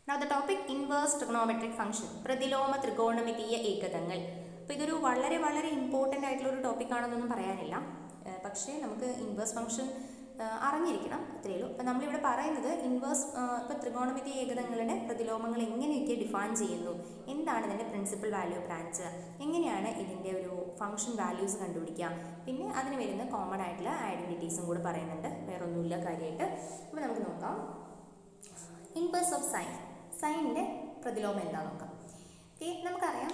Now the topic inverse trigonometric function. പ്രതിലോമ ത്രികോണമിതീയ ഏകതങ്ങൾ. അപ്പോൾ ഇതൊരു വളരെ ഇമ്പോർട്ടൻ്റ് ആയിട്ടുള്ള ഒരു ടോപ്പിക്കാണെന്നൊന്നും പറയാനില്ല. പക്ഷേ നമുക്ക് ഇൻവേഴ്സ് ഫംഗ്ഷൻ അറിഞ്ഞിരിക്കണം, അത്രയേ ഉള്ളൂ. അപ്പോൾ നമ്മളിവിടെ പറയുന്നത് ഇൻവേഴ്സ് ഇപ്പോൾ ത്രികോണമിതീയ ഏകതങ്ങളുടെ പ്രതിലോമങ്ങൾ എങ്ങനെയൊക്കെ ഡിഫൈൻ ചെയ്യുന്നു, എന്താണ് ഇതിൻ്റെ പ്രിൻസിപ്പൽ വാല്യൂ ബ്രാഞ്ച്, എങ്ങനെയാണ് ഇതിൻ്റെ ഒരു ഫംഗ്ഷൻ വാല്യൂസ് കണ്ടുപിടിക്കുക, പിന്നെ അതിന് വരുന്ന കോമൺ ആയിട്ടുള്ള ഐഡൻറ്റിറ്റീസും കൂടെ പറയുന്നുണ്ട്. വേറൊന്നുമില്ല കാര്യമായിട്ട്. അപ്പോൾ നമുക്ക് നോക്കാം. ഇൻവേഴ്സ് ഓഫ് സൈൻ, സൈനിൻ്റെ പ്രതിലോമം എന്താണെന്ന് നോക്കാം. ഓക്കെ, നമുക്കറിയാം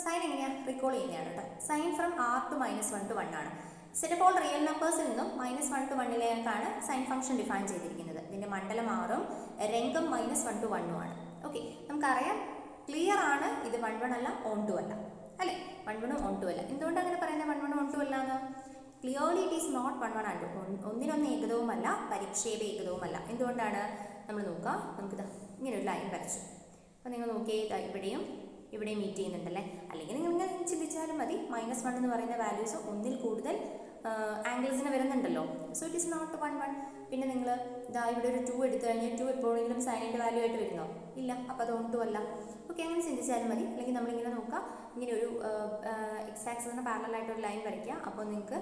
സൈൻ എങ്ങനെയാണ് റീകോൾ ചെയ്യുന്നതാണ് കേട്ടോ. Sine from r to -1 to 1 ആണ്. സെറ്റ് ഓഫ് ഓൾ റിയൽ നമ്പേഴ്സിൽ നിന്നും -1 to 1ലേക്കാണ് സൈൻ ഫംഗ്ഷൻ ഡിഫൈൻ ചെയ്തിരിക്കുന്നത്. ഇതിൻ്റെ മണ്ഡലം r-ഉം രംഗം -1 to 1 ആണ്. ഓക്കെ, നമുക്കറിയാം ക്ലിയർ ആണ്, ഇത് 1 1 അല്ല, ഓൺ 2 അല്ല, അല്ലേ? 1 1 ഓൺ 2 അല്ല. എന്തുകൊണ്ട് അങ്ങനെ പറയുന്നത് 1 1 ഓൺ 2 അല്ല എന്ന്? Clearly it is not 1 1 and 2. ഒന്നിനൊന്ന് ഏകതവുമല്ല, പരിക്ഷേപ ഏകതവുമല്ല. എന്തുകൊണ്ടാണ്? നമ്മൾ നോക്കാം. നമുക്കിത് ഇങ്ങനെ ഒരു ലൈൻ വരച്ചു. അപ്പോൾ നിങ്ങൾ നോക്കിയേ, ഇവിടെയും മീറ്റ് ചെയ്യുന്നുണ്ടല്ലേ. അല്ലെങ്കിൽ നിങ്ങൾ ഇങ്ങനെ ചിന്തിച്ചാലും മതി. -1 എന്ന് പറയുന്ന വാല്യൂസ് ഒന്നിൽ കൂടുതൽ ആംഗിൾസിന് വരുന്നുണ്ടല്ലോ. So it is not 1 1. പിന്നെ നിങ്ങൾ ഇവിടെ ഒരു 2 എടുത്തു കഴിഞ്ഞാൽ 2 എപ്പോഴെങ്കിലും സൈനിൻ്റെ വാല്യൂ ആയിട്ട് വരുന്നോ? ഇല്ല. അപ്പോൾ അത് 1 2 അല്ല. ഓക്കെ, അങ്ങനെ ചിന്തിച്ചാലും മതി. അല്ലെങ്കിൽ നമ്മളിങ്ങനെ നോക്കാം, ഇങ്ങനെ ഒരു എക്സ് ആക്സിന് പാരലൽ ഒരു ലൈൻ വരയ്ക്കുക. അപ്പോൾ നിങ്ങൾക്ക്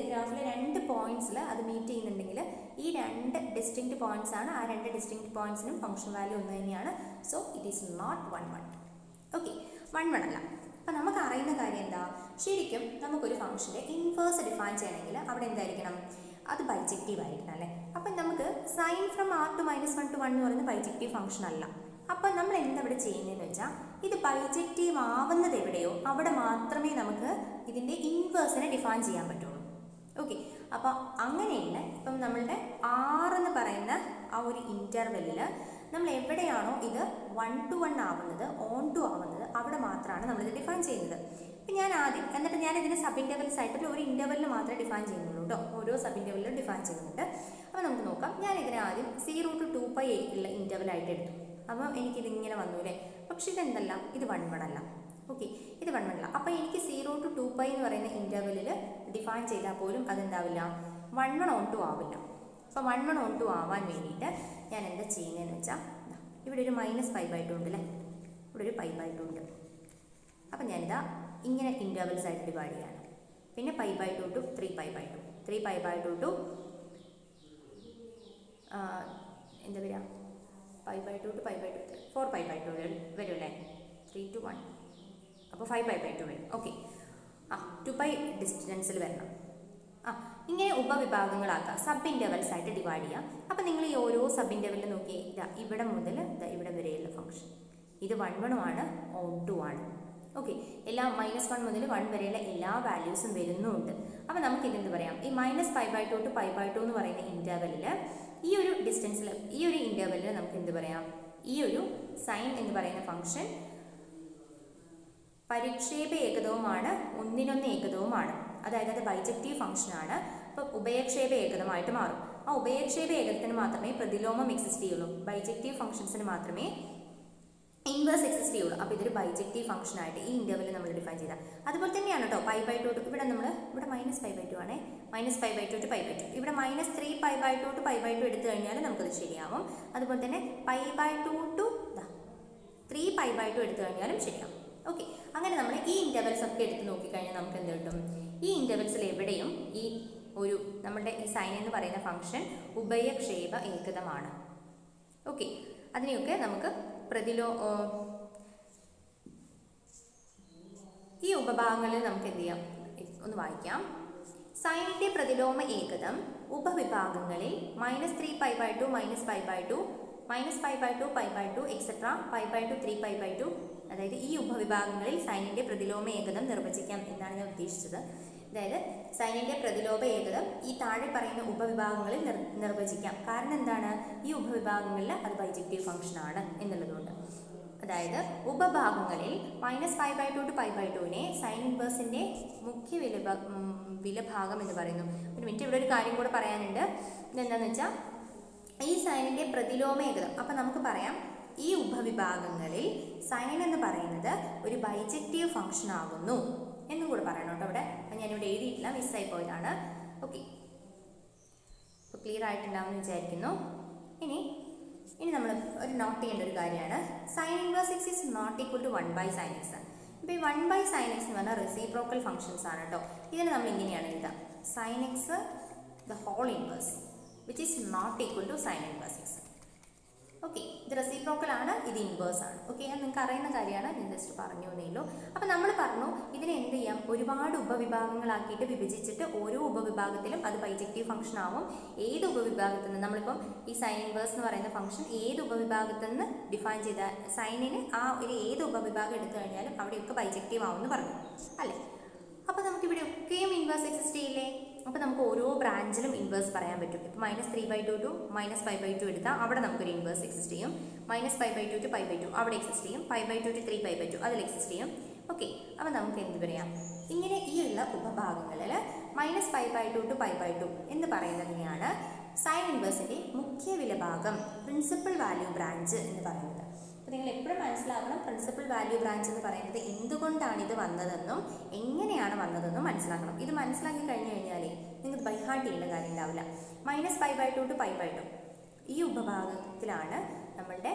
ഗ്രാഫിലെ 2 പോയിന്റ്സിൽ അത് മീറ്റ് ചെയ്യുന്നുണ്ടെങ്കിൽ ഈ 2 ഡിസ്റ്റിങ്ക്റ്റ് പോയിന്റ്സ് ആണ്. ആ 2 ഡിസ്റ്റിങ്ക്റ്റ് പോയിന്റ്സിനും ഫംഗ്ഷൻ വാല്യൂ ഒന്ന് തന്നെയാണ്. So it is not 1 1. Okay, 1 1 അല്ല. അപ്പം നമുക്ക് അറിയുന്ന കാര്യം എന്താ? ശരിക്കും നമുക്കൊരു ഫംഗ്ഷൻ്റെ ഇൻവേഴ്സ് ഡിഫൈൻ ചെയ്യണമെങ്കിൽ അവിടെ എന്തായിരിക്കണം? അത് ബൈജക്റ്റീവ് ആയിരിക്കണം, അല്ലേ? അപ്പം നമുക്ക് sign from r to -1 to 1 എന്ന് പറയുന്നത് ബൈജക്റ്റീവ് ഫംഗ്ഷൻ അല്ല. അപ്പം നമ്മൾ എന്താ ഇവിടെ ചെയ്യുന്നതെന്ന് വെച്ചാൽ, ഇത് ബൈജക്റ്റീവ് ആവുന്നത് എവിടെയോ അവിടെ മാത്രമേ നമുക്ക് ഇതിൻ്റെ ഇൻവേഴ്സിനെ ഡിഫൈൻ ചെയ്യാൻ പറ്റുള്ളൂ. ഓക്കെ, അപ്പോൾ അങ്ങനെയുള്ള ഇപ്പം നമ്മളുടെ r എന്ന് പറയുന്ന ആ ഒരു ഇൻ്റർവെല്ലിൽ നമ്മൾ എവിടെയാണോ ഇത് 1 to 1 ആവുന്നത്, ഓൺ 2 ആവുന്നത്, അവിടെ മാത്രമാണ് നമ്മളിത് ഡിഫൈൻ ചെയ്യുന്നത്. ഇപ്പം ഞാൻ ആദ്യം എന്നിട്ട് ഞാൻ ഇതിന് സബ് ഇൻ്റർവെൽസ് ആയിട്ട് ഒരു ഇൻ്റർവെല്ലിൽ മാത്രമേ ഡിഫൈൻ ചെയ്യുന്നുള്ളൂ കേട്ടോ. ഓരോ സബ് ഇൻ്റർവെല്ലിലും ഡിഫൈൻ ചെയ്യുന്നുണ്ട്. അപ്പോൾ നമുക്ക് നോക്കാം. ഞാൻ ഇതിനെ ആദ്യം 0 to 2π ഉള്ള ഇൻ്റർവെല്ലായിട്ട് എടുത്തു. അപ്പം എനിക്കിതിങ്ങനെ വന്നു അല്ലേ. പക്ഷെ ഇതെന്തല്ല, ഇത് 1 1 അല്ല. ഓക്കെ, ഇത് 1 1 അല്ല. അപ്പോൾ എനിക്ക് 0 to 2π എന്ന് പറയുന്ന ഇൻ്റർവെല്ലിൽ ഡിഫൈൻ ചെയ്താൽ പോലും അതെന്താവില്ല, 1 1 ഓൺ 2 ആവില്ല. അപ്പോൾ 1 1 ഓൺ 2 ആവാൻ വേണ്ടിയിട്ട് ഞാൻ എന്താ ചെയ്യുന്നതെന്ന് വെച്ചാൽ, ഇവിടെ ഒരു -π/2 ഉണ്ട് അല്ലേ, ഇവിടെ ഒരു π/2 ഉണ്ട്. അപ്പം ഞാനിതാ ഇങ്ങനെ ഇൻ്റർവെൽസ് ആയിട്ട് ഡിവൈഡ് ചെയ്യാണ്. പിന്നെ π/2 to 3π/2, 3π/2 to എന്താ വരിക, π/2 to π/2, 4π/2 വരും അല്ലേ. 3 to 1, അപ്പോൾ 5π/2 വരും. ഓക്കെ, 2π ഡിസ്റ്റൻസിൽ വരണം. ഇങ്ങനെ ഉപവിഭാഗങ്ങളാക്കുക, സബ് ഇൻ്റർവെൽസ് ആയിട്ട് ഡിവൈഡ് ചെയ്യാം. അപ്പം നിങ്ങൾ ഈ ഓരോ സബ് ഇൻ്റർവെല്ലിൽ നോക്കി, ഇവിടെ മുതൽ ഇവിടെ വരെയുള്ള ഫംഗ്ഷൻ ഇത് 1 1 ആണ്, ഓൺ 2 ആണ്. ഓക്കെ, എല്ലാ -1 മുതൽ 1 വരെയുള്ള എല്ലാ വാല്യൂസും വരുന്നുമുണ്ട്. അപ്പം നമുക്കിതെന്ത് പറയാം, ഈ -π/2 to π/2 എന്ന് പറയുന്ന ഇൻ്റർവെല്ലിൽ ഈ ഒരു ഡിസ്റ്റൻസിൽ, ഈ ഒരു ഇൻ്റർവെല്ലിൽ നമുക്ക് എന്ത് പറയാം, ഈ ഒരു സൈൻ എന്ന് പറയുന്ന ഫംഗ്ഷൻ പരിക്ഷേപ ഏകതവുമാണ്, ഒന്നിനൊന്ന് ഏകതവുമാണ്. അതായത് അത് ബൈജക്റ്റീവ് ഫംഗ്ഷനാണ്. അപ്പോൾ ഉഭയക്ഷേപ ഏകതമായിട്ട് മാറും. ആ ഉഭയക്ഷേപ ഏകതത്തിന് മാത്രമേ പ്രതിലോമം എക്സിസ്റ്റ് ചെയ്യുള്ളൂ. ബൈജക്റ്റീവ് ഫംഗ്ഷൻസിന് മാത്രമേ ഇൻവേഴ്സ് എക്സിസ്റ്റ് ചെയ്യുള്ളൂ. അപ്പോൾ ഇതൊരു ബൈജക്റ്റീവ് ഫംഗ്ഷനായിട്ട് ഈ ഇൻ്റർവെല്ലിൽ നമ്മൾ ഡിഫൈൻ ചെയ്താൽ അതുപോലെ തന്നെയാണ് കേട്ടോ. π/2 ഇവിടെ നമ്മൾ ഇവിടെ -π/2 ആണേ, -π/2 to π/2. ഇവിടെ -3π/2 to π/2 എടുത്തു കഴിഞ്ഞാൽ നമുക്കത് ശരിയാവും. അതുപോലെ തന്നെ π/2 to 3π/2 എടുത്തു കഴിഞ്ഞാലും ശരിയാവും. ഓക്കെ, അങ്ങനെ നമ്മൾ ഈ ഇൻ്റർവെൽസ് ഒക്കെ എടുത്ത് നോക്കിക്കഴിഞ്ഞാൽ നമുക്ക് എന്ത് കിട്ടും? ഈ ഇൻ്റർവെൽസിൽ എവിടെയും ഈ ഒരു നമ്മുടെ ഈ സൈൻ എന്ന് പറയുന്ന ഫംഗ്ഷൻ ഉഭയക്ഷേപ ഏകതമാണ്. ഓക്കെ, അതിനെയൊക്കെ നമുക്ക് ഈ ഉപഭാഗങ്ങളിൽ നമുക്ക് എന്ത് ചെയ്യാം, ഒന്ന് വായിക്കാം. സൈനിൻ്റെ പ്രതിലോമ ഏകതം ഉപവിഭാഗങ്ങളിൽ -3π/2, -π/2, -π/2, π/2 എക്സെട്ര, π/2, 3π/2, അതായത് ഈ ഉപവിഭാഗങ്ങളിൽ സൈനിൻ്റെ പ്രതിലോമ ഏകതം നിർവചിക്കാം എന്നാണ് ഞാൻ ഉദ്ദേശിച്ചത്. അതായത് സൈനിൻ്റെ പ്രതിലോമ ഏകതം ഈ താഴെ പറയുന്ന ഉപവിഭാഗങ്ങളിൽ നിർവചിക്കാം. കാരണം എന്താണ്, ഈ ഉപവിഭാഗങ്ങളിൽ അത് ബൈജക്റ്റീവ് ഫംഗ്ഷനാണ് എന്നുള്ളതുകൊണ്ട്. അതായത് ഉപഭാഗങ്ങളിൽ -π/2 to π/2നെ സൈൻ ഇൻവേഴ്സിൻ്റെ മുഖ്യ വിലഭാഗം എന്ന് പറയുന്നു. ഒരു മിനിറ്റ്, ഇവിടെ ഒരു കാര്യം കൂടെ പറയാനുണ്ട്. ഇതെന്താണെന്ന് വെച്ചാൽ, ഈ സൈനിൻ്റെ പ്രതിലോമ ഏകതം, അപ്പം നമുക്ക് പറയാം ഈ ഉപവിഭാഗങ്ങളിൽ സൈൻ എന്ന് പറയുന്നത് ഒരു ബൈജക്റ്റീവ് ഫംഗ്ഷൻ ആകുന്നു എന്നും കൂടെ പറയണം കേട്ടോ. അവിടെ ഞാനിവിടെ എഴുതിയിട്ടില്ല, മിസ്സായി പോയതാണ്. ഓക്കെ, അപ്പോൾ ക്ലിയർ ആയിട്ടുണ്ടാവുമെന്ന് വിചാരിക്കുന്നു. ഇനി ഇനി നമ്മൾ ഒരു നോട്ട് ചെയ്യേണ്ട ഒരു കാര്യമാണ് sine inverse x is not equal to 1 by sine x. അപ്പോൾ ഈ 1 ബൈ സൈൻ എക്സ് എന്ന് പറഞ്ഞാൽ റെസിപ്രോക്കൽ ഫംഗ്ഷൻസ് ആണ് കേട്ടോ. ഇതിനെ നമ്മൾ ഇങ്ങനെയാണ് എഴുതാം, sine x the whole inverse which is not equal to sine inverse x. Okay, ഇത് റെസിപ്രോക്കൽ ആണ്, ഇത് ഇൻവേഴ്സ് ആണ്. ഓക്കെ, അത് നിങ്ങൾക്ക് അറിയുന്ന കാര്യമാണ്, ഞാൻ ജസ്റ്റ് പറഞ്ഞു എന്നേ ഉള്ളൂ. അപ്പോൾ നമ്മൾ പറഞ്ഞു ഇതിനെ എന്ത് ചെയ്യാം, ഒരുപാട് ഉപവിഭാഗങ്ങളാക്കിയിട്ട് വിഭജിച്ചിട്ട് ഓരോ ഉപവിഭാഗത്തിലും അത് ബൈജക്റ്റീവ് ഫംഗ്ഷൻ ആവും. ഏത് ഉപവിഭാഗത്തിൽ നിന്ന് നമ്മളിപ്പം ഈ സൈൻ ഇൻവേഴ്സ് എന്ന് പറയുന്ന ഫംഗ്ഷൻ ഏത് ഉപവിഭാഗത്തിൽ നിന്ന് ഡിഫൈൻ ചെയ്ത സൈനിന് ആ ഒരു ഏത് ഉപവിഭാഗം എടുത്തു കഴിഞ്ഞാലും അവിടെയൊക്കെ ബൈജക്റ്റീവ് ആവും എന്ന് പറഞ്ഞു അല്ലേ. അപ്പോൾ നമുക്കിവിടെ ഒക്കെയും ഇൻവേഴ്സ് എക്സിസ്റ്റ് ചെയ്യില്ലേ. അപ്പോൾ നമുക്ക് ഓരോ ബ്രാഞ്ചിലും ഇൻവേഴ്സ് പറയാൻ പറ്റും. ഇപ്പോൾ -3/2 ടു -5/2 എടുത്താൽ അവിടെ നമുക്കൊരു ഇൻവേഴ്സ് എക്സിസ്റ്റ് ചെയ്യും. -5/2 ടു π/2 അവിടെ എക്സിസ്റ്റ് ചെയ്യും. π/2 ടു 3/2 അതിൽ എക്സിസ്റ്റ് ചെയ്യും. ഓക്കെ, അപ്പോൾ നമുക്ക് എന്ത് പറയാം, ഇങ്ങനെ ഈ ഉള്ള ഉപഭാഗങ്ങളിൽ -π/2 ടു π/2 എന്ന് പറയുന്നതിനെയാണ് സൈൻ ഇൻവേഴ്സിൻ്റെ മുഖ്യ വിലഭാഗം പ്രിൻസിപ്പൽ വാല്യൂ ബ്രാഞ്ച് എന്ന് പറയുന്നത്. അപ്പോൾ നിങ്ങൾ എപ്പോഴും മനസ്സിലാക്കണം, പ്രിൻസിപ്പൽ വാല്യൂ ബ്രാഞ്ച് എന്ന് പറയുന്നത് എന്തുകൊണ്ടാണ് ഇത് വന്നതെന്നും എങ്ങനെയാണ് വന്നതെന്നും മനസ്സിലാക്കണം. ഇത് മനസ്സിലാക്കി കഴിഞ്ഞു കഴിഞ്ഞാൽ നിങ്ങൾക്ക് ബൈ ഹാർട്ട് ചെയ്യേണ്ട കാര്യം ഉണ്ടാവില്ല. -π/2 ടു π/2 ഈ ഉപഭാഗത്തിലാണ് നമ്മളുടെ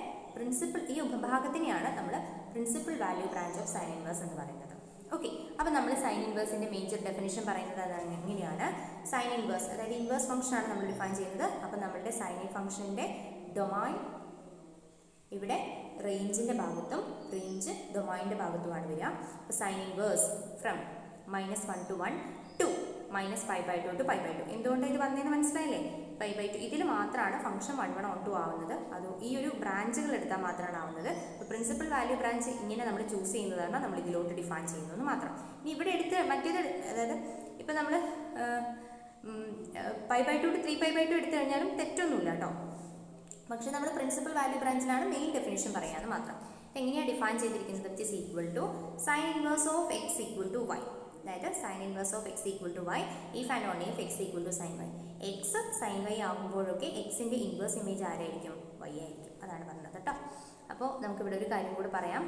ഈ ഉപഭാഗത്തിനെയാണ് നമ്മൾ principal value branch of sine inverse എന്ന് പറയുന്നത്. ഓക്കെ, അപ്പോൾ നമ്മൾ സൈൻ ഇൻവേഴ്സിൻ്റെ മേജർ ഡെഫിനിഷൻ പറയുന്നത് അതാണ് എങ്ങനെയാണ്. സൈൻ ഇൻവേഴ്സ് അതായത് ഇൻവേഴ്സ് ഫംഗ്ഷൻ ആണ് നമ്മൾ ഡിഫൈൻ ചെയ്യുന്നത്. അപ്പോൾ നമ്മളുടെ സൈൻ ഫംഗ്ഷൻ്റെ ഡൊമൈൻ ഇവിടെ റേഞ്ചിൻ്റെ ഭാഗത്തും റേഞ്ച് ഡൊമൈൻ്റെ ഭാഗത്തുമാണ് വരിക. അപ്പോൾ sine inverse from -1 to 1 to -π/2 to π/2. എന്തുകൊണ്ടാണ് ഇത് വന്നതെന്ന് മനസ്സിലായില്ലേ. π/2 ഇതിൽ മാത്രമാണ് ഫംഗ്ഷൻ 1, 1, 2 ആവുന്നത്. അത് ഈ ഒരു ബ്രാഞ്ചുകൾ എടുത്താൽ മാത്രമാണ് ആവുന്നത്. അപ്പോൾ പ്രിൻസിപ്പൽ വാല്യൂ ബ്രാഞ്ച് ഇങ്ങനെ നമ്മൾ ചൂസ് ചെയ്യുന്നതാണ് നമ്മൾ ഇതിലോട്ട് ഡിഫൈൻ ചെയ്യുന്നത് മാത്രം. ഇനി ഇവിടെ എടുത്ത് മറ്റേത് അതായത് ഇപ്പം നമ്മൾ π/2 ടു 3/2 എടുത്തു കഴിഞ്ഞാലും തെറ്റൊന്നുമില്ല കേട്ടോ. പക്ഷെ നമ്മൾ പ്രിൻസിപ്പൽ വാല്യൂ ബ്രാഞ്ചിലാണ് മെയിൻ ഡെഫിനേഷൻ പറയാമെന്ന് മാത്രം. എങ്ങനെയാണ് ഡിഫൈൻ ചെയ്തിരിക്കുന്നത്, which is equal to sine inverse of x equal to y. അതായത് sine inverse of x equal to y if and only if x equal to sine y. X sine y ആകുമ്പോഴൊക്കെ എക്സിൻ്റെ inverse image ആരായിരിക്കും, Y ആയിരിക്കും. അതാണ് പറഞ്ഞത് കേട്ടോ. അപ്പോൾ നമുക്കിവിടെ ഒരു കാര്യം കൂടി പറയാം,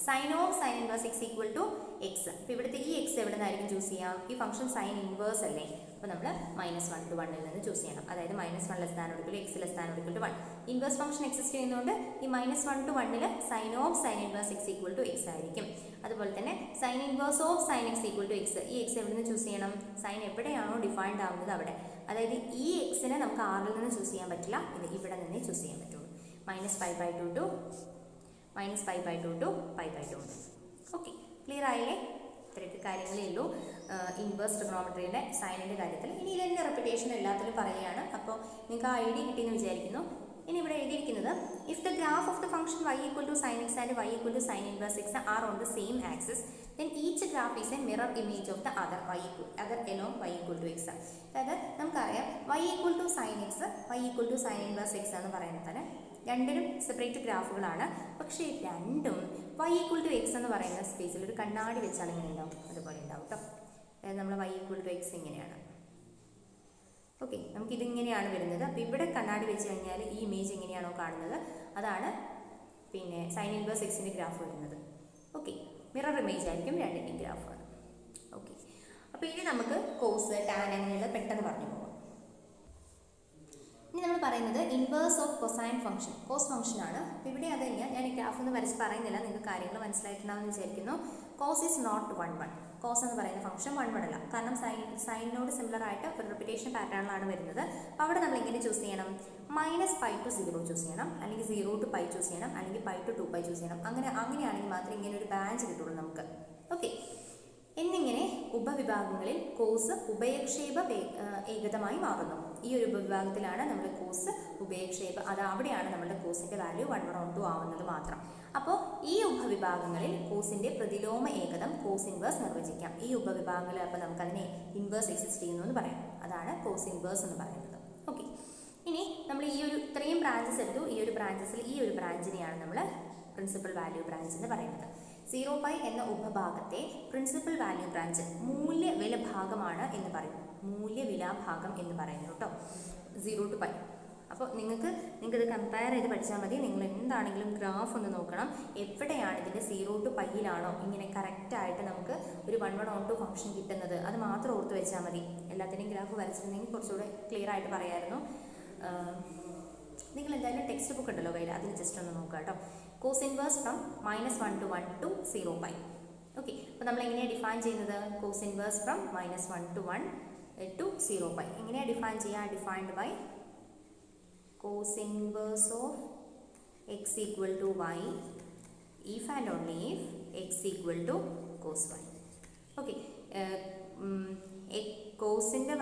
sine of sine inverse x equal to x. അപ്പോൾ ഇവിടുത്തെ ഈ എക്സ് എവിടെ നിന്നായിരിക്കും ചൂസ് ചെയ്യാം, ഈ ഫംഗ്ഷൻ സൈൻ ഇൻവേഴ്സ് അല്ലേ. അപ്പോൾ നമ്മൾ -1 to 1 നിന്ന് ചൂസ് ചെയ്യണം. അതായത് -1 ≤ x ≤ 1. ഇൻവേഴ്സ് ഫംഗ്ഷൻ എക്സിസ്റ്റ് ചെയ്യുന്നതുകൊണ്ട് ഈ -1 to 1 sine of sine inverse x equal to x ആയിരിക്കും. അതുപോലെ തന്നെ sine inverse of sine x equal to x. ഈ എക്സ് എവിടെ നിന്ന് ചൂസ് ചെയ്യണം, സൈൻ എവിടെയാണോ ഡിഫൈൻഡ് ആവുന്നത് അവിടെ. അതായത് ഈ എക്സിനെ നമുക്ക് ആറിൽ നിന്ന് ചൂസ് ചെയ്യാൻ പറ്റില്ല, ഇത് ഇവിടെ നിന്നേ ചൂസ് ചെയ്യാൻ പറ്റുള്ളൂ. -π/2 ടു π/2 ഉണ്ട്. ഓക്കെ, ക്ലിയർ ആയില്ലേ. ഇത്രയൊക്കെ കാര്യങ്ങളേ ഉള്ളൂ ഇൻവേഴ്സ് ട്രിഗണോമെട്രിയുടെ സൈനിൻ്റെ കാര്യത്തിൽ. ഇനി ഇതിൻ്റെ റെപ്പിറ്റേഷൻ എല്ലാത്തിലും പറയുകയാണ്. അപ്പോൾ നിങ്ങൾക്ക് ആ ഐഡിയ കിട്ടിയെന്ന് വിചാരിക്കുന്നു. ഇനി ഇവിടെ എഴുതിയിരിക്കുന്നത് if the graph of the function y equal to sine x and y equal to sine inverse x are on the same axis then each graph is a mirror image of the other along y equal to x. അതായത് നമുക്കറിയാം y equal to sine x y equal to sine inverse x എന്ന് പറയുന്നത് രണ്ടിനും separate ഗ്രാഫുകളാണ്. പക്ഷേ രണ്ടും y equal to X എന്ന് പറയുന്ന സ്പേസിൽ ഒരു കണ്ണാടി വെച്ചാൽ ഇങ്ങനെ ഉണ്ടാവും, അതുപോലെ ഉണ്ടാവും കേട്ടോ. അതായത് നമ്മൾ y ഈക്വൽ ടു എക്സ് ഇങ്ങനെയാണ്. ഓക്കെ, നമുക്കിതിങ്ങനെയാണ് വരുന്നത്. അപ്പോൾ ഇവിടെ കണ്ണാടി വെച്ച് കഴിഞ്ഞാൽ ഈ ഇമേജ് എങ്ങനെയാണോ കാണുന്നത് അതാണ് പിന്നെ സൈൻ ഇൻവേഴ്സ് എക്സിൻ്റെ ഗ്രാഫ് വരുന്നത്. ഓക്കെ, മിറർ ഇമേജ് ആയിരിക്കും രണ്ടിൻ്റെയും ഗ്രാഫ്. ഓക്കെ, അപ്പോൾ ഇനി നമുക്ക് കോസ് ടാൻ അങ്ങനെയുള്ള പെട്ടെന്ന് പറഞ്ഞു പോകാം. ഇനി നമ്മൾ പറയുന്നത് inverse of cosine function, cos function ആണ്. അപ്പോൾ ഇവിടെ അത് തന്നെയാണ്, ഞാൻ ഈ ഗ്രാഫ് ഒന്ന് വരച്ച് പറയുന്നില്ല, നിങ്ങൾക്ക് കാര്യങ്ങൾ മനസ്സിലായിട്ടുണ്ടാവുമെന്ന് വിചാരിക്കുന്നു. Cos is not 1, 1. കോസ് എന്ന് പറയുന്ന ഫംഗ്ഷൻ 1, 1 അല്ല. കാരണം സൈനിനോട് സിമിലർ ആയിട്ട് ഒരു റിപ്പിറ്റേഷൻ പാറ്റേണിലാണ് വരുന്നത്. അപ്പോൾ അവിടെ നമ്മൾ എങ്ങനെ ചൂസ് ചെയ്യണം, -π to 0 ചൂസ് ചെയ്യണം, അല്ലെങ്കിൽ 0 to π ചൂസ് ചെയ്യണം, അല്ലെങ്കിൽ π to 2π ചൂസ് ചെയ്യണം. അങ്ങനെയാണെങ്കിൽ മാത്രമേ ഇങ്ങനെ ഒരു ബ്രാഞ്ച് കിട്ടുള്ളൂ നമുക്ക്. ഓക്കെ, എന്നിങ്ങനെ ഉപവിഭാഗങ്ങളിൽ കോസ് ഉഭയക്ഷേപ ഏകതമായി മാറുന്നു. ഈ ഒരു ഉപവിഭാഗത്തിലാണ് നമ്മുടെ കോസ് ഉപയക്ഷേപ, അത് അവിടെയാണ് നമ്മുടെ കോസിൻ്റെ വാല്യൂ 1, 1, 2 ആവുന്നത് മാത്രം. അപ്പോൾ ഈ ഉപവിഭാഗങ്ങളിൽ കോസിൻ്റെ പ്രതിലോമ ഏകതം കോസ് ഇൻവേഴ്സ് നിർവചിക്കാം. ഈ ഉപവിഭാഗങ്ങളിൽ അപ്പോൾ നമുക്കതിനെ ഇൻവേഴ്സ് എക്സിസ്റ്റ് ചെയ്യുന്നു എന്ന് പറയാം. അതാണ് കോസ് ഇൻവേഴ്സ് എന്ന് പറയുന്നത്. ഓക്കെ, ഇനി നമ്മൾ ഈ ഒരു ഇത്രയും ബ്രാഞ്ചസ് എടുത്തു. ഈ ഒരു ബ്രാഞ്ചസിൽ ഈ ഒരു ബ്രാഞ്ചിനെയാണ് നമ്മൾ പ്രിൻസിപ്പൽ വാല്യൂ ബ്രാഞ്ച് എന്ന് പറയുന്നത്. 0π എന്ന ഉപഭാഗത്തെ പ്രിൻസിപ്പൽ വാല്യൂ ബ്രാഞ്ച് മൂല്യവില ഭാഗമാണ് എന്ന് പറയുന്നു. മൂല്യവിലാഭാഗം എന്ന് പറയുന്നു കേട്ടോ, 0 to π. അപ്പോൾ നിങ്ങൾക്കിത് കമ്പയർ ചെയ്ത് പഠിച്ചാൽ മതി. നിങ്ങൾ എന്താണെങ്കിലും ഗ്രാഫ് ഒന്ന് നോക്കണം, എവിടെയാണ് ഇതിൻ്റെ 0 to πയിലാണോ ഇങ്ങനെ കറക്റ്റായിട്ട് നമുക്ക് ഒരു 1, 1, 2 ഫംഗ്ഷൻ കിട്ടുന്നത്. അത് മാത്രം ഓർത്ത് വെച്ചാൽ മതി. എല്ലാത്തിൻ്റെയും ഗ്രാഫ് വരച്ചിട്ടുണ്ടെങ്കിൽ കുറച്ചുകൂടെ ക്ലിയർ ആയിട്ട് പറയാമായിരുന്നു. നിങ്ങൾ എന്തായാലും ടെക്സ്റ്റ് ബുക്ക് ഉണ്ടല്ലോ കയ്യിൽ, അതിൽ ജസ്റ്റ് ഒന്ന് നോക്കുക കേട്ടോ. Cos inverse from -1 to 1 to 0 pi. Okay, അപ്പോൾ നമ്മൾ എങ്ങനെയാണ് ഡിഫൈൻ ചെയ്യുന്നത്? Cos inverse from -1 to 1 to 0 pi എങ്ങനെയാണ് ഡിഫൈൻ ചെയ്യുക? Defined by cos inverse of x equal to y if and only if x equal to cos y. Okay, കോസിൻ്റെ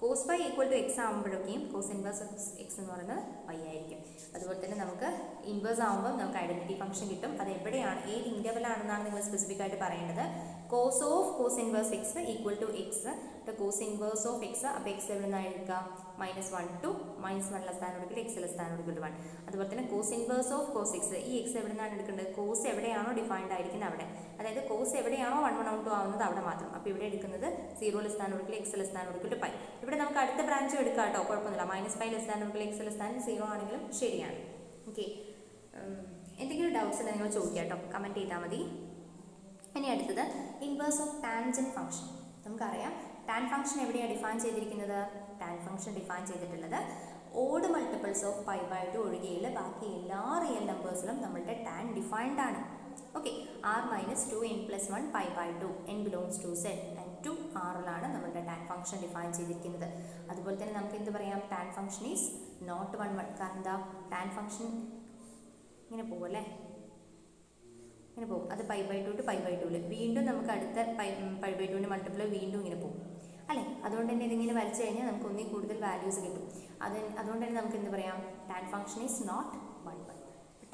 cos y equal to x ആകുമ്പോഴൊക്കെയും cos inverse x എന്ന് പറയുന്നത് y ആയിരിക്കും. അതുപോലെ തന്നെ നമുക്ക് ഇൻവേഴ്സ് ആകുമ്പോൾ നമുക്ക് ഐഡന്റിറ്റി ഫംഗ്ഷൻ കിട്ടും. അത് എവിടെയാണ്, ഏത് ഇൻ്റർവെലാണെന്നാണ് നിങ്ങൾ സ്പെസിഫിക് ആയിട്ട് പറയേണ്ടത്. Cos of cos inverse x equal to x, cos inverse of x. അപ്പോൾ എക്സ് എവിടെ നിന്നാണ് എടുക്കുക? -1 to -1 സ്ഥാനം എടുക്കില്ല, എക്സ് സ്ഥാനം എടുക്കില്ല 1. അതുപോലെ തന്നെ cos inverse of cos x, ഈ എക്സ് എവിടെ നിന്നാണ് എടുക്കേണ്ടത്? കോസ് എവിടെയാണോ ഡിഫൈൻഡ് ആയിരിക്കുന്നത് അവിടെ, അതായത് കോസ് എവിടെയാണോ 1 ആവുന്നത് അവിടെ മാത്രം. അപ്പോൾ ഇവിടെ എടുക്കുന്നത് 0 സ്ഥാനം എടുക്കില്ല, എക്സ് സ്ഥാനം എടുക്കില്ല പൈ. ഇവിടെ നമുക്ക് അടുത്ത ബ്രാഞ്ച് എടുക്കാം കേട്ടോ, കുഴപ്പമൊന്നുമില്ല. -π സ്ഥാനം എടുക്കില്ല, എക്സ് സ്ഥാനം 0 ആണെങ്കിലും ശരിയാണ്. ഓക്കെ, എന്തെങ്കിലും ഡൗട്ട്സ് ഉണ്ടെങ്കിൽ നിങ്ങൾ ചോദിക്കാം കേട്ടോ, കമൻറ്റ് ചെയ്താൽ മതി. ഇനി അടുത്തത് ഇൻവേഴ്സ് ഓഫ് ടാൻജന്റ് ഫംഗ്ഷൻ. നമുക്കറിയാം ടാൻ ഫംഗ്ഷൻ എവിടെയാണ് ഡിഫൈൻ ചെയ്തിരിക്കുന്നത്? ടാൻ ഫംഗ്ഷൻ ഡിഫൈൻ ചെയ്തിട്ടുള്ളത് ഓഡ് മൾട്ടിപ്പിൾസ് ഓഫ് π/2 ഒഴികെയുള്ള ബാക്കി എല്ലാ റിയൽ നമ്പേഴ്സിലും നമ്മളുടെ ടാൻ ഡിഫൈൻഡ് ആണ്. Okay, r-2n+1 π/2 n belongs to z and to r-ലാണ് നമ്മളുടെ ടാൻ ഫംഗ്ഷൻ ഡിഫൈൻ ചെയ്തിരിക്കുന്നത്. അതുപോലെ തന്നെ നമുക്ക് എന്ത് പറയാം? Tan function is not 1. കാരണം എന്താ? ടാൻ ഫംഗ്ഷൻ ഇങ്ങനെ പോകും അല്ലേ, ഇങ്ങനെ പോകും. അത് π/2 to π/2 വീണ്ടും നമുക്ക് അടുത്ത π/2 മൾട്ടിപ്പിൾ വീണ്ടും ഇങ്ങനെ പോകും അല്ലേ. അതുകൊണ്ട് തന്നെ ഇതിങ്ങനെ വരച്ചു കഴിഞ്ഞാൽ നമുക്ക് ഒന്നിൽ കൂടുതൽ വാല്യൂസ് കിട്ടും. അതുകൊണ്ട് തന്നെ നമുക്ക് എന്ത് പറയാം? Tan function is not 1.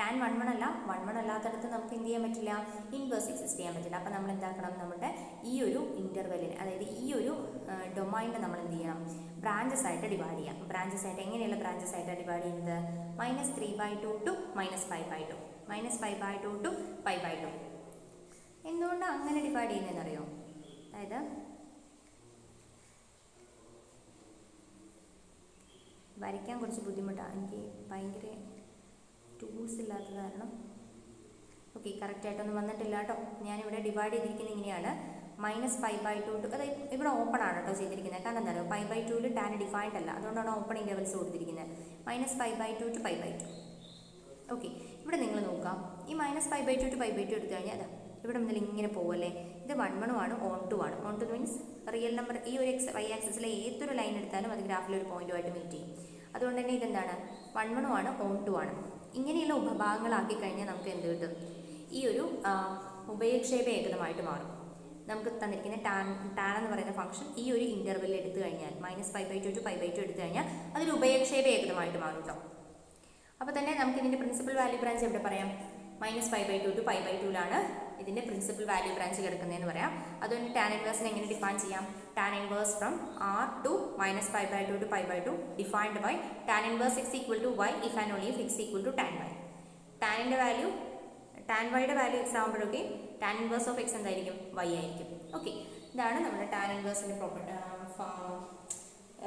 Tan 1 അല്ല, 1 അല്ലാത്തടത്ത് നമുക്ക് എന്ത് ചെയ്യാൻ പറ്റില്ല? ഇൻവേഴ്സ് എക്സിസ്റ്റ് ചെയ്യാൻ പറ്റില്ല. അപ്പോൾ നമ്മൾ എന്താക്കണം? നമ്മുടെ ഈ ഒരു ഇൻ്റർവെല്ലിന്, അതായത് ഈ ഒരു ഡൊമൈനെ നമ്മൾ എന്ത് ചെയ്യണം? ബ്രാഞ്ചസ് ആയിട്ട് ഡിവൈഡ് ചെയ്യാം. ബ്രാഞ്ചസ് ആയിട്ട് എങ്ങനെയുള്ള ബ്രാഞ്ചസ് ആയിട്ടാണ് ഡിവൈഡ് ചെയ്യുന്നത്? -3/2 to -π/2, -π/2 to π/2. എന്തുകൊണ്ടാണ് അങ്ങനെ ഡിവൈഡ് ചെയ്യുന്നതെന്നറിയോ? അതായത് വരയ്ക്കാൻ കുറച്ച് ബുദ്ധിമുട്ടാണ്, എനിക്ക് ഭയങ്കര ടൂൾസ് ഇല്ലാത്തത് കാരണം. ഓക്കെ, കറക്റ്റായിട്ടൊന്നും വന്നിട്ടില്ല കേട്ടോ. ഞാനിവിടെ ഡിവൈഡ് ചെയ്തിരിക്കുന്നത് ഇങ്ങനെയാണ്, -π/2 to, അതായത് ഇവിടെ ഓപ്പൺ ആണ് കേട്ടോ ചെയ്തിരിക്കുന്നത്. കാരണം എന്താ പറയുക? π/2 ടാൻ ഡിഫൈൻഡ് അല്ല, അതുകൊണ്ടാണ് ഓപ്പൺ ഇൻ്റർവെൽസ് കൊടുത്തിരിക്കുന്നത്. -π/2 to π/2. ഓക്കെ, ഇവിടെ നിങ്ങൾ നോക്കാം, ഈ -π/2 to π/2 എടുത്തു കഴിഞ്ഞാൽ അതാ ഇവിടെ മുതൽ ഇങ്ങനെ പോകുമല്ലേ. ഇത് 1 ആണ്, ഓൺ ടു ആണ്. Onto means real number. ഈ ഒരു y ആക്സിസിലെ ഏതൊരു ലൈൻ എടുത്താലും അത് ഗ്രാഫിൽ ഒരു പോയിന്റുമായിട്ട് മീറ്റ് ചെയ്യും. അതുകൊണ്ട് തന്നെ ഇതെന്താണ്? 1 ആണ്, ഓൺ ടു ആണ്. ഇങ്ങനെയുള്ള ഉപഭാഗങ്ങളാക്കി കഴിഞ്ഞാൽ നമുക്ക് എന്ത് കിട്ടും? ഈ ഒരു ഉഭയക്ഷേപ ഏകതമായിട്ട് മാറും. നമുക്ക് തന്നിരിക്കുന്ന ടാൻ എന്ന് പറയുന്ന ഫംഗ്ഷൻ ഈ ഒരു ഇൻ്റർവെല്ലിൽ എടുത്തു കഴിഞ്ഞാൽ -π/2 to π/2 എടുത്തു കഴിഞ്ഞാൽ അതൊരു ഉഭയക്ഷേപ ഏകതമായിട്ട് മാറും കേട്ടോ. അപ്പോൾ തന്നെ നമുക്ക് ഇതിൻ്റെ പ്രിൻസിപ്പൽ വാല്യൂ ബ്രാഞ്ച് എവിടെ പറയാം? -π/2 to π/2 ഇതിൻ്റെ പ്രിൻസിപ്പൽ വാല്യൂ ബ്രാഞ്ച് കിടക്കുന്നതെന്ന് പറയാം. അതുകൊണ്ട് ടാൻ ഇൻവേഴ്സിനെ എങ്ങനെ ഡിഫൈൻ ചെയ്യാം? Tan inverse from r to -π/2 to π/2 defined by tan inverse x equal to y if and only if x equal to tan y. ടാനിൻ്റെ value, tan വൈയുടെ value x ആകുമ്പോഴൊക്കെ tan inverse of x എന്തായിരിക്കും? y ആയിരിക്കും. Okay, ഇതാണ് നമ്മുടെ tan ഇൻവേഴ്സിൻ്റെ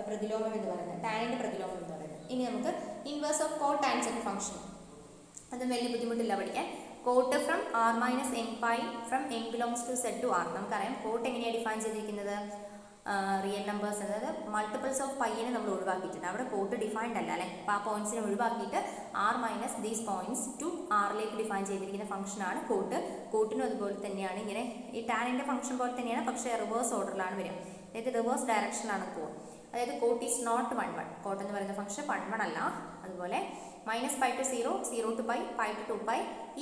പ്രതിലോമം എന്ന് പറയുന്നത്, ടാനിൻ്റെ പ്രതിലോമം എന്ന് പറയുന്നത്. ഇനി നമുക്ക് inverse of cotangent function, അത് വലിയ ബുദ്ധിമുട്ടില്ല പഠിക്കാൻ. Cot from r-n π from n belongs to z to r. നമുക്കറിയാം കോട്ട് എങ്ങനെയാണ് ഡിഫൈൻ ചെയ്തിരിക്കുന്നത്? റിയൽ നമ്പേഴ്സ്, അതായത് മൾട്ടിപ്പിൾസ് ഓഫ് പൈനെ നമ്മൾ ഒഴിവാക്കിയിട്ടുണ്ട്. അവിടെ കോട്ട് ഡിഫൈൻഡ് അല്ല അല്ലേ. അപ്പോൾ ആ പോയിന്റ്സിനെ ഒഴിവാക്കിയിട്ട് r- ദീസ് പോയിന്റ്സ് ടു ആറിലേക്ക് ഡിഫൈൻ ചെയ്തിരിക്കുന്ന ഫംഗ്ഷനാണ് കോട്ട്. കോട്ടിനും അതുപോലെ തന്നെയാണ്, ഇങ്ങനെ ഈ ടാനിൻ്റെ ഫംഗ്ഷൻ പോലെ തന്നെയാണ്, പക്ഷേ റിവേഴ്സ് ഓർഡറിലാണ് വരിക, അതായത് റിവേഴ്സ് ഡയറക്ഷനിലാണ് പോകുക. അതായത് കോട്ട് ഈസ് നോട്ട് 1. കോട്ട് എന്ന് പറയുന്ന ഫംഗ്ഷൻ 1 അല്ല. അതുപോലെ -π to 0, 0 to π, π to 2π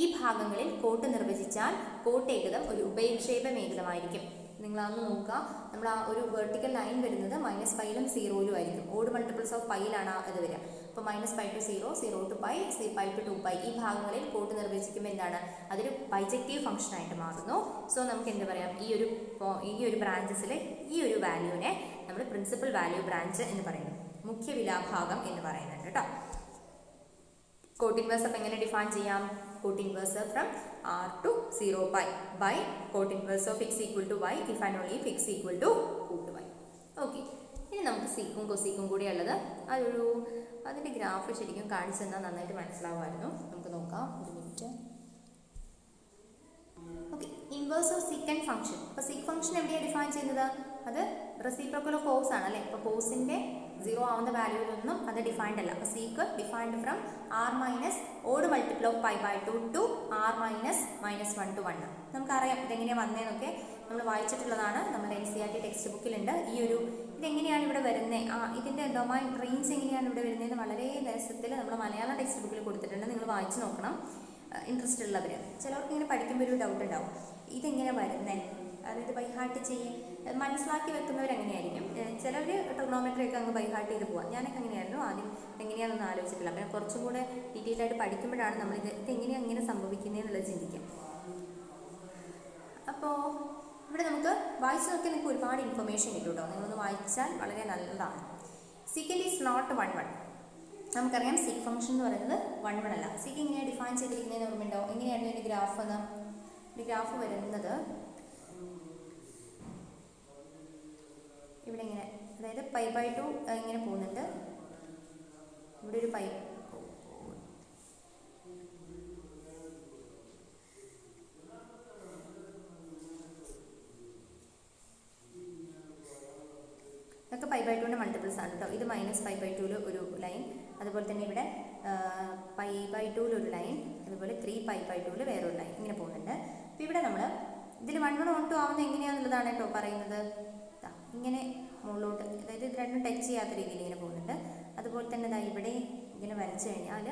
ഈ ഭാഗങ്ങളിൽ കോട്ട് നിർവചിച്ചാൽ കോട്ട് ഏകതം ഒരു ഉഭയക്ഷേപം ഏകതമായിരിക്കും. നിങ്ങളതൊന്ന് നോക്കുക, നമ്മൾ ആ ഒരു വെർട്ടിക്കൽ ലൈൻ വരുന്നത് -πയിലും 0യിലും ആയിരിക്കും. ഓഡ് മൾട്ടിപ്പിൾസ് ഓഫ് പൈയിലാണ് അത് വരിക. അപ്പോൾ -π to 0, 0 to π, π to 2π ഈ ഭാഗങ്ങളിൽ കോട്ട് നിർവചിക്കുമ്പോൾ എന്താണ്? അതൊരു ബൈജക്റ്റീവ് ഫംഗ്ഷനായിട്ട് മാറുന്നു. സോ നമുക്ക് എന്ത് പറയാം? ഈ ഒരു ബ്രാഞ്ചസിലെ ഈ ഒരു വാല്യൂവിനെ നമ്മൾ പ്രിൻസിപ്പൽ വാല്യൂ ബ്രാഞ്ച് എന്ന് പറയുന്നു, മുഖ്യ വിലാഭാഗം എന്ന് പറയുന്നുണ്ട് കേട്ടോ. കോട്ട് ഇൻവേഴ്സ് അപ്പം എങ്ങനെ ഡിഫൈൻ ചെയ്യാം? Cot inverse from r to 0 π by cot inverse of x equal to y if and only if x equal to y. Okay, ഇനി നമുക്ക് സീക്കും കൊസീക്കും കൂടി ഉള്ളത്, അതിൻ്റെ ഗ്രാഫ് ശരിക്കും കാണിച്ചു തന്നാൽ നന്നായിട്ട് മനസ്സിലാവുമായിരുന്നു. നമുക്ക് നോക്കാം, ഒരു minute. Okay, inverse of second function. അപ്പോൾ സീക്ക് ഫംഗ്ഷൻ എവിടെയാണ് ഡിഫൈൻ ചെയ്യുന്നത്? അത് റെസിപ്രോക്കൽ ഓഫ് കോസ് ആണ് അല്ലേ. അപ്പോൾ കോസിൻ്റെ സീറോ ആവുന്ന വാല്യൂവിലൊന്നും അത് ഡിഫൈൻഡ് അല്ല. അപ്പോൾ sec defined from R minus odd multiple of pi by two to R minus -1 to 1. നമുക്കറിയാം ഇതെങ്ങനെയാണ് വന്നതെന്നൊക്കെ നമ്മൾ വായിച്ചിട്ടുള്ളതാണ്. നമ്മുടെ NCERT ടെക്സ്റ്റ് ബുക്കിലുണ്ട്. ഈ ഒരു ഇതെങ്ങനെയാണ് ഇവിടെ വരുന്നത്, ഇതിൻ്റെ ഡൊമൈൻ റേഞ്ച് എങ്ങനെയാണ് ഇവിടെ വരുന്നതെന്ന് വളരെ രസത്തിൽ നമ്മുടെ മലയാളം ടെക്സ്റ്റ് ബുക്കിൽ കൊടുത്തിട്ടുണ്ട്. നിങ്ങൾ വായിച്ച് നോക്കണം ഇൻട്രസ്റ്റ് ഉള്ളവർ. ചിലവർക്ക് ഇങ്ങനെ പഠിക്കുമ്പോൾ ഒരു ഡൗട്ട് ഉണ്ടാവും, ഇതെങ്ങനെ വരുന്നത്, അതായത് ബൈ ഹാർട്ട് മനസ്സിലാക്കി വെക്കുന്നവർ എങ്ങനെയായിരിക്കും. ചിലർ ട്രിഗണോമെട്രി ഒക്കെ അങ്ങ് ബൈ ഹാർട്ട് ചെയ്ത് പോകാം. ഞാനൊക്കെ അങ്ങനെയായിരുന്നു. ആദ്യം എങ്ങനെയാണെന്നൊന്നും ആലോചിച്ചിട്ടില്ല. പിന്നെ കുറച്ചും കൂടെ ഡീറ്റെയിൽ ആയിട്ട് പഠിക്കുമ്പോഴാണ് നമ്മൾ ഇതെങ്ങനെയാണ് അങ്ങനെ സംഭവിക്കുന്നതെന്നുള്ളത് ചിന്തിക്കുക. അപ്പോൾ ഇവിടെ നമുക്ക് വായിച്ച് നോക്കിയാൽ നിങ്ങൾക്ക് ഒരുപാട് ഇൻഫർമേഷൻ കിട്ടും കേട്ടോ. നിങ്ങളൊന്ന് വായിച്ചാൽ വളരെ നല്ലതാണ്. Secant is not 1 1. നമുക്കറിയാം സീക്ക് ഫംഗ്ഷൻ എന്ന് പറയുന്നത് 1 1 അല്ല. സീക്ക് എങ്ങനെയാണ് ഡിഫൈൻ ചെയ്തിരിക്കുന്നതെന്ന് ഓർമ്മയുണ്ടോ? എങ്ങനെയായിരുന്നു ഇതിൻ്റെ ഗ്രാഫ് എന്ന്? ഈ ഗ്രാഫ് വരുന്നത് ഇവിടെ ഇങ്ങനെ, അതായത് പൈ ബൈ 2 ഇങ്ങനെ പോകുന്നുണ്ട്. ഇവിടെ ഒരു പൈ, ഇതൊക്കെ പൈ ബൈ 2ൻ്റെ മൾട്ടിപ്പിൾസ് ആണ് കേട്ടോ. ഇത് -π/2 ഒരു ലൈൻ, അതുപോലെ തന്നെ ഇവിടെ π/2 ഒരു ലൈൻ, അതുപോലെ 3π/2 വേറൊരു ലൈൻ, ഇങ്ങനെ പോകുന്നുണ്ട്. അപ്പോൾ ഇവിടെ നമ്മൾ ഇതിൽ 1 1 1 2 ആവുന്നത് എങ്ങനെയാണെന്നുള്ളതാണ് കേട്ടോ പറയുന്നത്. ഇങ്ങനെ മുകളിലോട്ട്, അതായത് ഇത് രണ്ടും ടച്ച് ചെയ്യാത്ത രീതിയിൽ ഇങ്ങനെ പോകുന്നുണ്ട്. അതുപോലെ തന്നെ ഇതാ ഇവിടെ ഇങ്ങനെ വരച്ചു കഴിഞ്ഞാൽ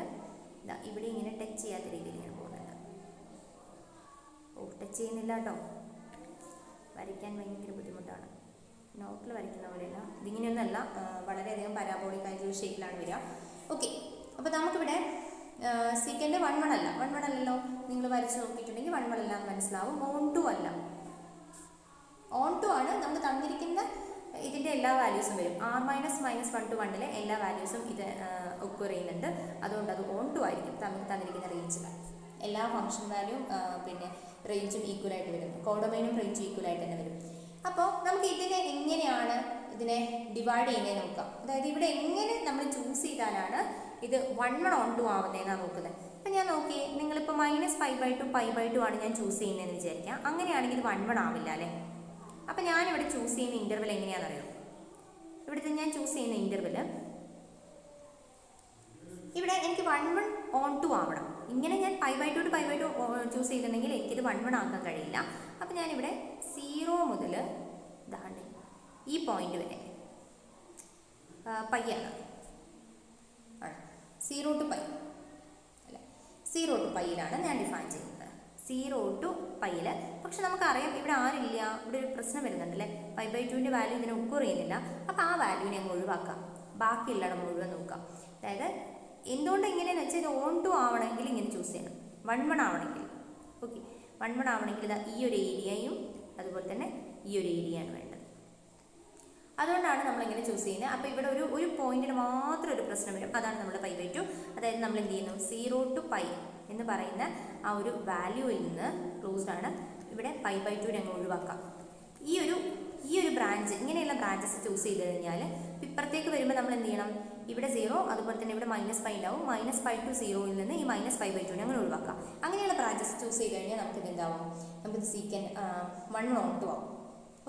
ഇതാ ഇവിടെ ഇങ്ങനെ ടച്ച് ചെയ്യാത്ത രീതിയിൽ ഇങ്ങനെ പോകുന്നുണ്ട്. ടച്ച് ചെയ്യുന്നില്ല കേട്ടോ, വരയ്ക്കാൻ ഭയങ്കര ബുദ്ധിമുട്ടാണ്. നോട്ടിൽ വരയ്ക്കുന്ന പോലെയല്ല, ഇതിങ്ങനെയൊന്നുമല്ല, വളരെയധികം പരാബോളിക് ആയിട്ടുള്ള ഷേപ്പിലാണ് വരിക. ഓക്കെ, അപ്പോൾ നമുക്കിവിടെ സെക്കൻഡ് 1 1 അല്ല, 1 1 അല്ലല്ലോ. നിങ്ങൾ വരച്ച് നോക്കിയിട്ടുണ്ടെങ്കിൽ 1 1 അല്ല എന്ന് മനസ്സിലാവും. ഓൺ ടു അല്ല, ഓൺ ടു ആണ്. നമുക്ക് തന്നിരിക്കുന്ന ഇതിൻ്റെ എല്ലാ വാല്യൂസും വരും. r -1 to 1 എല്ലാ വാല്യൂസും ഇത് ഒക്വർ ചെയ്യുന്നുണ്ട്. അതുകൊണ്ട് അത് ഓൺ ടു ആയിരിക്കും തന്നിരിക്കുന്ന റേഞ്ചിൽ. എല്ലാ ഫംഗ്ഷൻ വാല്യൂം പിന്നെ റേഞ്ചും ഈക്വലായിട്ട് വരും. കോഡൊമൈനും റേഞ്ചും ഈക്വലായിട്ട് തന്നെ വരും. അപ്പോൾ നമുക്ക് എങ്ങനെയാണ് ഇതിനെ ഡിവൈഡ് ചെയ്യുന്നത് നോക്കാം. അതായത് ഇവിടെ എങ്ങനെ നമ്മൾ ചൂസ് ചെയ്താലാണ് ഇത് 1 1 on 2 ആവുന്നതെന്നാണ് നോക്കുന്നത്. അപ്പം ഞാൻ നോക്കി, നിങ്ങളിപ്പോൾ -π/2 π/2 ആണ് ഞാൻ ചൂസ് ചെയ്യുന്നതെന്ന് വിചാരിക്കാം. അങ്ങനെയാണെങ്കിൽ ഇത് 1 1 ആവില്ല അല്ലേ. അപ്പം ഞാനിവിടെ ചൂസ് ചെയ്യുന്ന ഇൻ്റർവൽ എങ്ങനെയാണെന്ന് അറിയാം. ഇവിടുത്തെ ഞാൻ ചൂസ് ചെയ്യുന്ന ഇൻ്റർവൽ ഇവിടെ എനിക്ക് 1 1 on 2 ആവണം. ഇങ്ങനെ ഞാൻ π/2 to π/2 ചൂസ് ചെയ്തിട്ടുണ്ടെങ്കിൽ എനിക്കിത് 1 1 ആക്കാൻ കഴിയില്ല. അപ്പം ഞാനിവിടെ 0 മുതൽ ഇതാണ് ഈ പോയിന്റ് വരെ പയ്യാണ്, 0 to π അല്ല, 0 to πയിലാണ് ഞാൻ ഡിഫൈൻ ചെയ്യുന്നത്. 0 to πയിൽ. പക്ഷെ നമുക്കറിയാം ഇവിടെ ആരില്ല, ഇവിടെ ഒരു പ്രശ്നം വരുന്നുണ്ടല്ലേ. π/2ൻ്റെ വാല്യൂ ഇതിനെ ഒക്കൂർ ചെയ്യുന്നില്ല. അപ്പോൾ ആ വാല്യൂവിനെ അങ്ങ് ഒഴിവാക്കാം, ബാക്കിയുള്ളിടം മുഴുവൻ നോക്കാം. അതായത് എന്തുകൊണ്ട് ഇങ്ങനെയെന്ന് വെച്ചാൽ ഇത് ഓൺ ടു ആവണമെങ്കിൽ ഇങ്ങനെ ചൂസ് ചെയ്യണം. 1 1 ആവണമെങ്കിൽ, ഓക്കെ, 1 1 ആവണമെങ്കിൽ ഇതാ ഈ ഒരു ഏരിയയും അതുപോലെ തന്നെ ഈ ഒരു ഏരിയയാണ് വേണ്ടത്. അതുകൊണ്ടാണ് നമ്മളിങ്ങനെ ചൂസ് ചെയ്യുന്നത്. അപ്പോൾ ഇവിടെ ഒരു പോയിന്റിന് മാത്രം ഒരു പ്രശ്നം വരും. അതാണ് നമ്മുടെ π/2. അതായത് നമ്മൾ എന്ത് ചെയ്യുന്നു, 0 to π എന്ന് പറയുന്ന ആ ഒരു വാല്യൂവിൽ നിന്ന് ക്ലോസ്ഡ് ആണ്. ഇവിടെ π/2 അങ്ങ് ഒഴിവാക്കാം. ഈ ഒരു ബ്രാഞ്ച്, ഇങ്ങനെയുള്ള ബ്രാഞ്ചസ് ചൂസ് ചെയ്ത് കഴിഞ്ഞാൽ ഇപ്പുറത്തേക്ക് വരുമ്പോൾ നമ്മൾ എന്ത് ചെയ്യണം, ഇവിടെ 0, അതുപോലെ തന്നെ ഇവിടെ -π ഉണ്ടാവും. -π to 0യിൽ നിന്ന് ഈ -π/2 അങ്ങനെ ഒഴിവാക്കാം. അങ്ങനെയുള്ള ബ്രാഞ്ചസ് ചൂസ് ചെയ്ത് കഴിഞ്ഞാൽ നമുക്കിത് എന്താവും, നമുക്കിത് സീക്കൻഡ് 1 1 on 2 ആവും.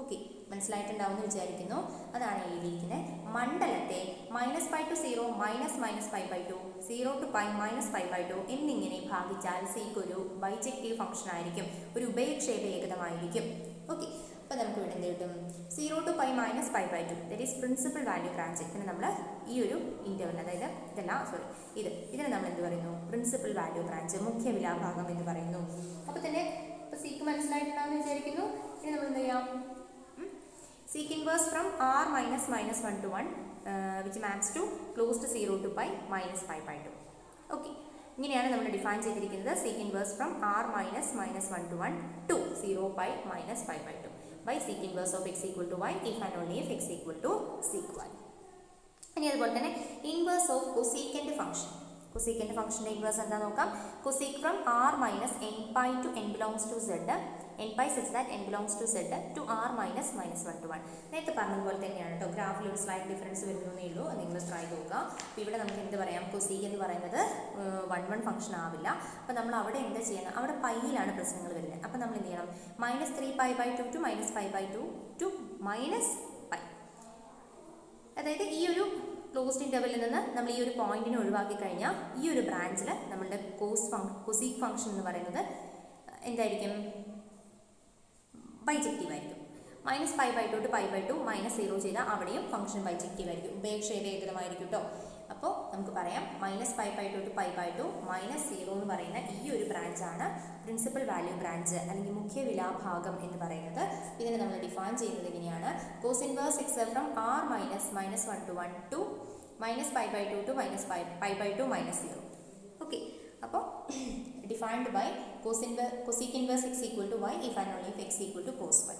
ഓക്കെ, മനസ്സിലായിട്ടുണ്ടാവും എന്ന് വിചാരിക്കുന്നു. അതാണ് എഴുതിയിരിക്കുന്നത്. മണ്ഡലത്തെ -π to 0 -π/2 0 to π -π/2 എന്നിങ്ങനെ ഭാഗിച്ചാൽ സീക്ക് ഒരു ബൈജക്റ്റീവ് ഫംഗ്ഷൻ ആയിരിക്കും, ഒരു ഉഭയക്ഷേപ ഏകതമായിരിക്കും. ഓക്കെ, അപ്പോൾ നമുക്ക് ഇവിടെ എന്ത് കിട്ടും, 0 to π -π/2 that is principal value branch. ഇതിന് നമ്മൾ ഈ ഒരു ഇൻ്റർവൽ, അതായത് ഇതിനെ നമ്മൾ എന്ത് പറയുന്നു, പ്രിൻസിപ്പൽ വാല്യൂ ബ്രാഞ്ച്, മുഖ്യ വിലാഭാഗം എന്ന് പറയുന്നു. അപ്പോൾ തന്നെ ഇപ്പോൾ സീക്ക് മനസ്സിലായിട്ടുണ്ടാവുമെന്ന് വിചാരിക്കുന്നു. ഇനി നമ്മൾ എന്ത് ചെയ്യാം, seek inverse from r -1 to 1 which maps to close to 0 to π -π/2. Okay, ഇങ്ങനെയാണ് നമ്മൾ ഡിഫൈൻ ചെയ്തിരിക്കുന്നത്. seek inverse from r -1 to 1 to 0 π -π/2 by seek inverse of x equal to y if and only if x equal to sec y. ഇനി അതുപോലെ തന്നെ inverse of കൊസീക്കൻഡ് function. കൊസീക്കൻഡ് ഫംഗ്ഷൻ്റെ inverse എന്താ നോക്കാം. Cosec from r - nπ to n belongs to z, nπ such that n belongs to z to r -1 to 1. നേരത്തെ പറഞ്ഞതുപോലെ തന്നെയാണ് കേട്ടോ. ഗ്രാഫിൽ ഒരു സ്ലൈഡ് ഡിഫറൻസ് വരുന്നേ ഉള്ളൂ, നിങ്ങൾ ട്രൈ നോക്കുക. അപ്പോൾ ഇവിടെ നമുക്ക് എന്ത് പറയാം, കൊസീക് എന്ന് പറയുന്നത് 1 1 ഫംഗ്ഷൻ ആവില്ല. അപ്പോൾ നമ്മൾ അവിടെ എന്താ ചെയ്യണം, അവിടെ പൈയിലാണ് പ്രശ്നങ്ങൾ വരുന്നത്. അപ്പോൾ നമ്മൾ എന്ത് ചെയ്യണം, -3π/2 to -π/2 to -π. അതായത് ഈ ഒരു ക്ലോസ്ഡ് ഇൻ്റർവെല്ലിൽ നിന്ന് നമ്മൾ ഈ ഒരു പോയിന്റിനെ ഒഴിവാക്കി കഴിഞ്ഞാൽ ഈ ഒരു ബ്രാഞ്ചിൽ നമ്മളുടെ കൊസീക് ഫംഗ്ഷൻ എന്ന് പറയുന്നത് എന്തായിരിക്കും? ബൈജക്റ്റീവ് ആയിരിക്കും. -π/2 to π/2 -0 ചെയ്താൽ അവിടെയും ഫംഗ്ഷൻ ബൈജക്റ്റീവ് ആയിരിക്കും. ഉപേക്ഷയുടെ ഏകതമായിരിക്കും കേട്ടോ. അപ്പോൾ നമുക്ക് പറയാം -π/2 to π/2 -0 എന്ന് പറയുന്ന ഈ ഒരു ബ്രാഞ്ചാണ് പ്രിൻസിപ്പൽ വാല്യൂ ബ്രാഞ്ച് അല്ലെങ്കിൽ മുഖ്യ വിലാഭാഗം എന്ന് പറയുന്നത്. ഇതിനെ നമ്മൾ ഡിഫൈൻ ചെയ്യുന്നത് എങ്ങനെയാണ്? Cos inverse x from r -1 to 1 to -π/2 to -π/2 -0. Okay, അപ്പോൾ defined by cosec inverse x equal to y if and only if x equal to cos y.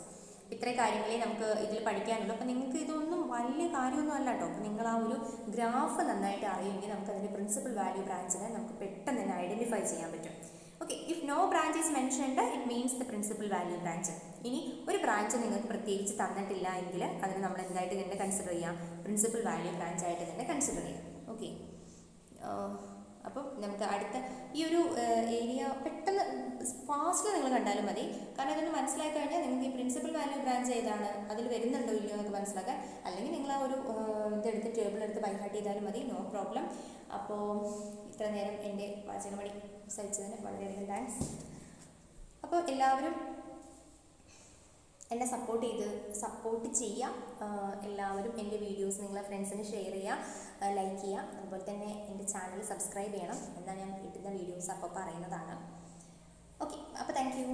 ഇത്രയും കാര്യങ്ങളെ നമുക്ക് ഇതിൽ പഠിക്കാനുള്ളൂ. അപ്പോൾ നിങ്ങൾക്ക് ഇതൊന്നും വലിയ കാര്യമൊന്നും അല്ല കേട്ടോ. അപ്പോൾ നിങ്ങൾ ആ ഒരു ഗ്രാഫ് നന്നായിട്ട് അറിയുമെങ്കിൽ നമുക്ക് അതിൻ്റെ പ്രിൻസിപ്പൽ വാല്യൂ ബ്രാഞ്ചിനെ നമുക്ക് പെട്ടെന്ന് തന്നെ ഐഡൻറ്റിഫൈ ചെയ്യാൻ പറ്റും. Okay, if no branch is mentioned it means the principal value branch. ഇനി ഒരു ബ്രാഞ്ച് നിങ്ങൾക്ക് പ്രത്യേകിച്ച് തന്നിട്ടില്ല എങ്കിൽ അതിന് നമ്മൾ എന്തായിട്ട് തന്നെ കൺസിഡർ ചെയ്യാം? പ്രിൻസിപ്പൽ വാല്യൂ ബ്രാഞ്ച് ആയിട്ട് തന്നെ കൺസിഡർ ചെയ്യാം. ഓക്കെ, അപ്പം നമുക്ക് അടുത്ത ഈ ഒരു ഏരിയ പെട്ടെന്ന് ഫാസ്റ്റിൽ നിങ്ങൾ കണ്ടാലും മതി. കാരണം ഇതൊന്ന് മനസ്സിലാക്കി കഴിഞ്ഞാൽ നിങ്ങൾക്ക് ഈ പ്രിൻസിപ്പൽ വാല്യൂ ബ്രാഞ്ച് ഏതാണ്, അതിൽ വരുന്നുണ്ടോ ഇല്ലയോ എന്നൊക്കെ മനസ്സിലാക്കാൻ. അല്ലെങ്കിൽ നിങ്ങൾ ആ ഒരു ഇതെടുത്ത് ടേബിൾ എടുത്ത് ബൈഹാർട്ട് ചെയ്താലും മതി, നോ പ്രോബ്ലം. അപ്പോൾ ഇത്ര നേരം എൻ്റെ വാചകമണി സഹിച്ചതിന് വളരെയധികം താങ്ക്സ്. അപ്പോൾ എല്ലാവരും എന്നെ സപ്പോർട്ട് ചെയ്യുക. എല്ലാവരും എൻ്റെ വീഡിയോസ് നിങ്ങളെ ഫ്രണ്ട്സിന് ഷെയർ ചെയ്യുക, ലൈക്ക് ചെയ്യുക. അതുപോലെ തന്നെ എൻ്റെ ചാനൽ സബ്സ്ക്രൈബ് ചെയ്യണം. എന്നാൽ ഞാൻ കിട്ടുന്ന വീഡിയോസ് അപ്പോൾ പറയുന്നതാണ്. ഓക്കെ, അപ്പോൾ താങ്ക് യു.